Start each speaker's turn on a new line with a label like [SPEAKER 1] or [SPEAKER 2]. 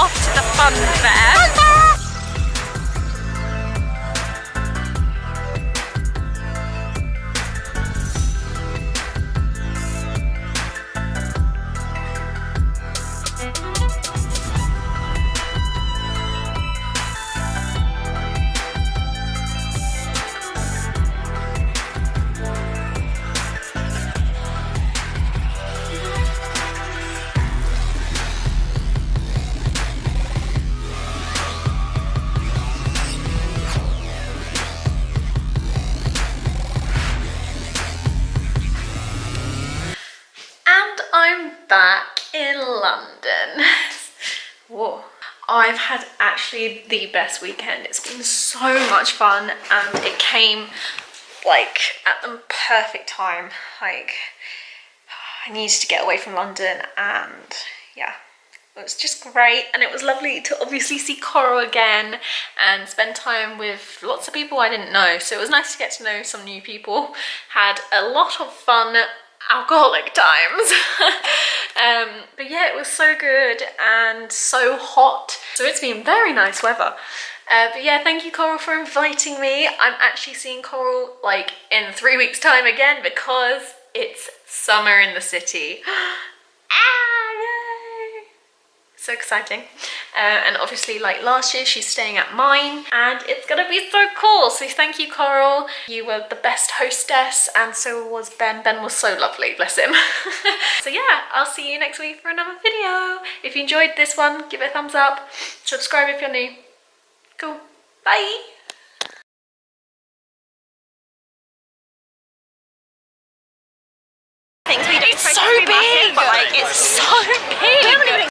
[SPEAKER 1] off to the fun fair. Back in London. Whoa. I've had actually the best weekend. It's been so much fun and it came like at the perfect time. Like I needed to get away from London and yeah, it was just great, and it was lovely to obviously see Coral again and spend time with lots of people I didn't know. So it was nice to get to know some new people. Had a lot of fun alcoholic times. But yeah, it was so good and so hot, so it's been very nice weather. But yeah, thank you Coral for inviting me. I'm actually seeing Coral like in 3 weeks time again because it's summer in the city. Yay! So exciting. And obviously like last year she's staying at mine and it's gonna be so cool. So thank you Coral, you were the best hostess, and so was Ben. Ben was so lovely, bless him. So yeah, I'll see you next week for another video. If you enjoyed this one, give it a thumbs up, subscribe if you're new. Cool, bye. It's so big.